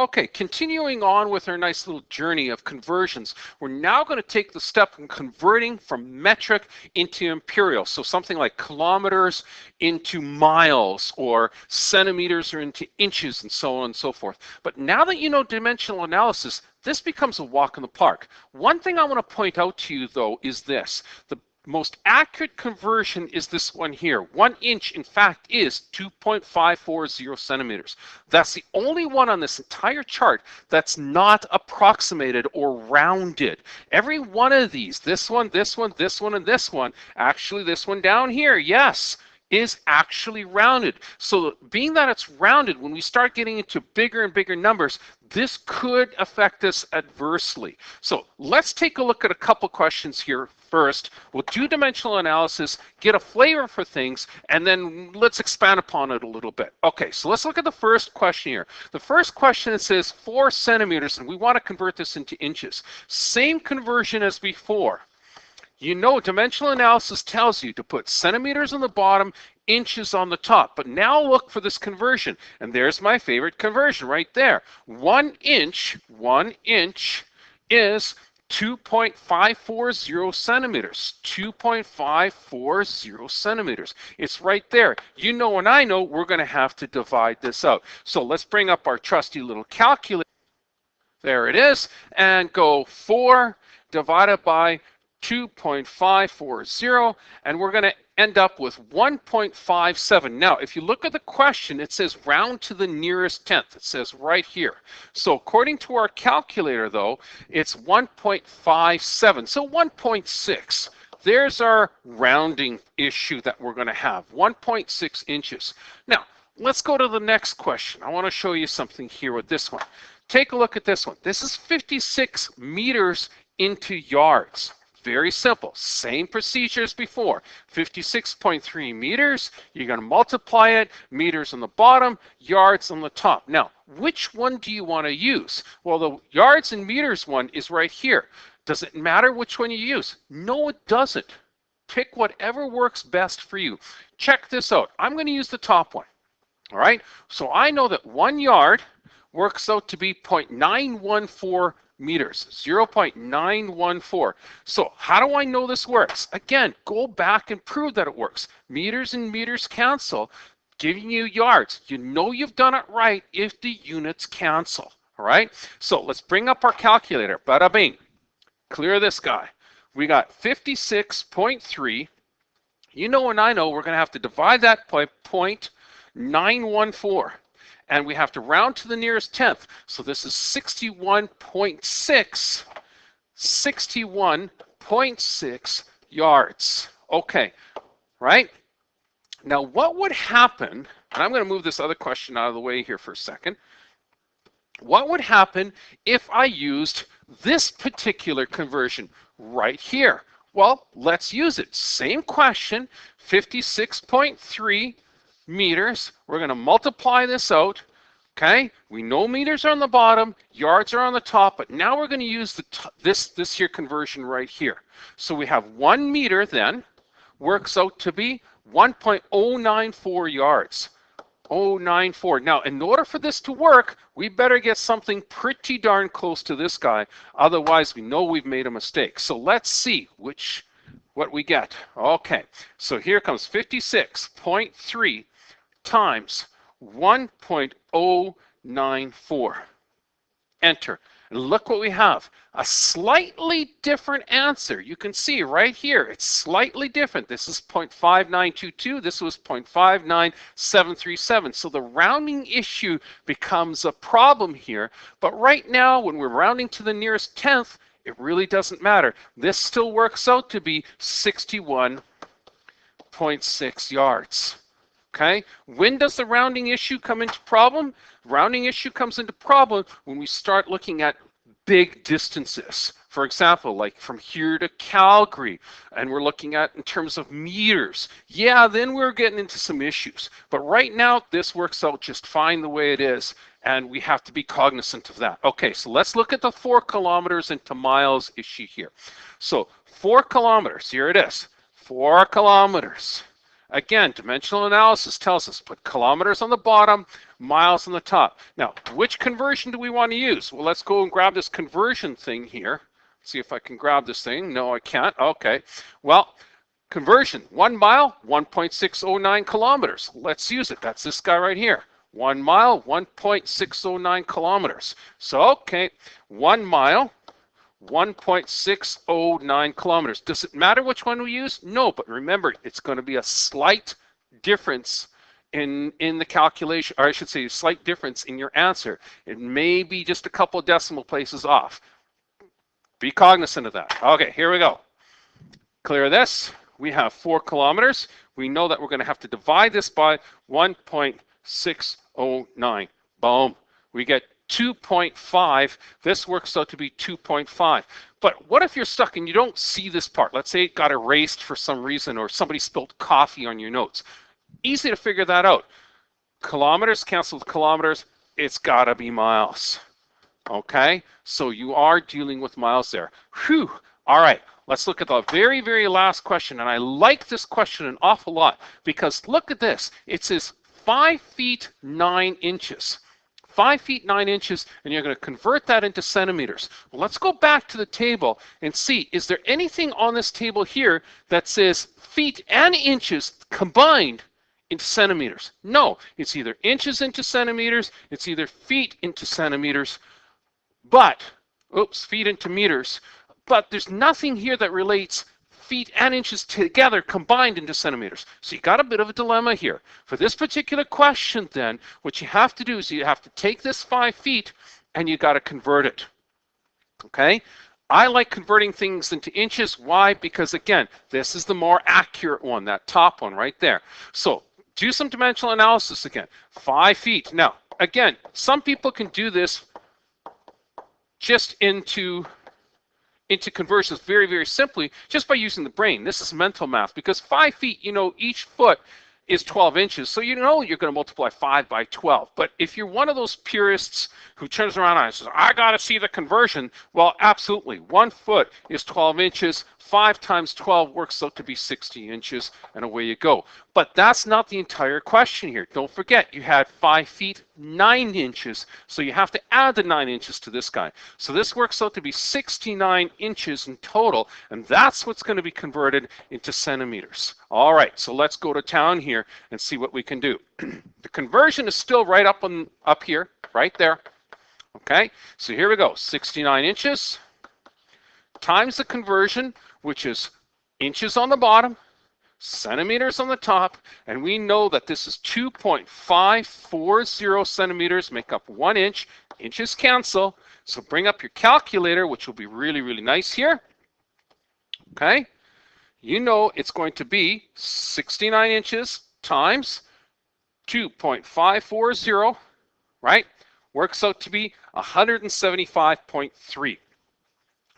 Okay, continuing on with our nice little journey of conversions, we're now going to take the step from converting from metric into imperial. So something like kilometers into miles, or centimeters or into inches, and so on and so forth. But now that you know dimensional analysis, this becomes a walk in the park. One thing I want to point out to you, though, is this. The most accurate conversion is this one here. 1 inch, in fact, is 2.540 centimeters. That's the only one on this entire chart that's not approximated or rounded. Every one of these, this one, this one, this one, and this one, actually this one down here, yes, is actually rounded. So being that it's rounded, when we start getting into bigger and bigger numbers, this could affect us adversely. So let's take a look at a couple questions here first. We'll do dimensional analysis, get a flavor for things, and then let's expand upon it a little bit. Okay, so let's look at the first question here. The first question, it says 4 centimeters, and we want to convert this into inches. Same conversion as before. You know, dimensional analysis tells you to put centimeters on the bottom, inches on the top. But now look for this conversion. And there's my favorite conversion right there. 1 inch is 2.540 centimeters. 2.540 centimeters. It's right there. You know and I know we're going to have to divide this out. So let's bring up our trusty little calculator. There it is. And go 4 divided by 2.540, and we're going to end up with 1.57. Now, if you look at the question, it says round to the nearest tenth. It says right here. So according to our calculator, though, it's 1.57, so 1.6. There's our rounding issue that we're going to have, 1.6 inches. Now, let's go to the next question. I want to show you something here with this one. Take a look at this one. This is 56 meters into yards. Very simple, same procedure as before. 56.3 meters, you're going to multiply it, meters on the bottom, yards on the top. Now, which one do you want to use? Well, the yards and meters one is right here. Does it matter which one you use? No, it doesn't. Pick whatever works best for you. Check this out. I'm going to use the top one. All right, so I know that 1 yard works out to be 0.914 meters, 0.914. So how do I know this works? Again, go back and prove that it works. Meters and meters cancel, giving you yards. You know you've done it right if the units cancel, all right? So let's bring up our calculator. Bada bing. Clear this guy. We got 56.3. You know and I know we're going to have to divide that by 0.914. And we have to round to the nearest tenth. So this is 61.6, 61.6 yards. Okay, right? Now what would happen, and I'm going to move this other question out of the way here for a second. What would happen if I used this particular conversion right here? Well, let's use it. Same question, 56.3 meters. We're going to multiply this out. Okay, we know meters are on the bottom, yards are on the top, but now we're going to use this here conversion right here. So we have 1 meter then works out to be 1.094 yards. 094. Now, in order for this to work, we better get something pretty darn close to this guy. Otherwise, we know we've made a mistake. So let's see what we get. Okay, so here comes 56.3 times 1.094. Enter. And look what we have. A slightly different answer. You can see right here, it's slightly different. This is 0.5922. This was 0.59737. So the rounding issue becomes a problem here. But right now, when we're rounding to the nearest tenth, it really doesn't matter. This still works out to be 61.6 yards. Okay, when does the rounding issue come into problem? Rounding issue comes into problem when we start looking at big distances. For example, like from here to Calgary, and we're looking at in terms of meters. Yeah, then we're getting into some issues. But right now, this works out just fine the way it is, and we have to be cognizant of that. Okay, so let's look at the 4 kilometers into miles issue here. So 4 kilometers, here it is, 4 kilometers. Again, dimensional analysis tells us put kilometers on the bottom, miles on the top. Now, which conversion do we want to use? Well, let's go and grab this conversion thing here. See if I can grab this thing. No, I can't. Okay. Well, conversion, 1 mile, 1.609 kilometers. Let's use it. That's this guy right here. 1 mile, 1.609 kilometers. So, okay, 1 mile, 1.609 kilometers. Does it matter which one we use? No, but remember, it's going to be a slight difference in the calculation, or I should say a slight difference in your answer. It may be just a couple decimal places off. Be cognizant of that. Okay, here we go. Clear this. We have 4 kilometers. We know that we're going to have to divide this by 1.609. Boom. We get 2.5. This works out to be 2.5. But what if you're stuck and you don't see this part? Let's say it got erased for some reason, or somebody spilled coffee on your notes. Easy to figure that out. Kilometers cancel with kilometers. It's got to be miles. Okay? So you are dealing with miles there. Whew. All right. Let's look at the very, very last question. And I like this question an awful lot because look at this. It says 5 feet 9 inches. 5 feet 9 inches, and you're going to convert that into centimeters. Well, let's go back to the table and see, is there anything on this table here that says feet and inches combined into centimeters? No, it's either inches into centimeters, it's either feet into centimeters, but, oops, feet into meters, but there's nothing here that relates feet and inches together combined into centimeters. So you got a bit of a dilemma here. For this particular question then, what you have to do is you have to take this 5 feet and you got to convert it. Okay? I like converting things into inches. Why? Because again, this is the more accurate one, that top one right there. So do some dimensional analysis again. 5 feet. Now, again, some people can do this just into conversions very, very simply just by using the brain. This is mental math because 5 feet, you know, each foot is 12 inches. So you know you're going to multiply 5 by 12. But if you're one of those purists who turns around and says, I got to see the conversion, well, absolutely. 1 foot is 12 inches. 5 times 12 works out to be 60 inches, and away you go. But that's not the entire question here. Don't forget, you had 5 feet 9 inches, so you have to add the 9 inches to this guy. So this works out to be 69 inches in total, and that's what's going to be converted into centimeters. All right, so let's go to town here and see what we can do. The conversion is still right up here, right there. Okay, so here we go. 69 inches times the conversion, which is inches on the bottom, centimeters on the top, and we know that this is 2.540 centimeters, make up 1 inch. Inches cancel, so bring up your calculator, which will be really, really nice here. Okay, you know it's going to be 69 inches times 2.540, right? Works out to be 175.3.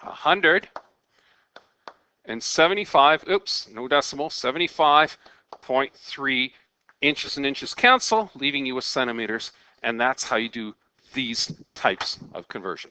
175, oops, no decimal, 75.3 inches and inches cancel, leaving you with centimeters, and that's how you do these types of conversion.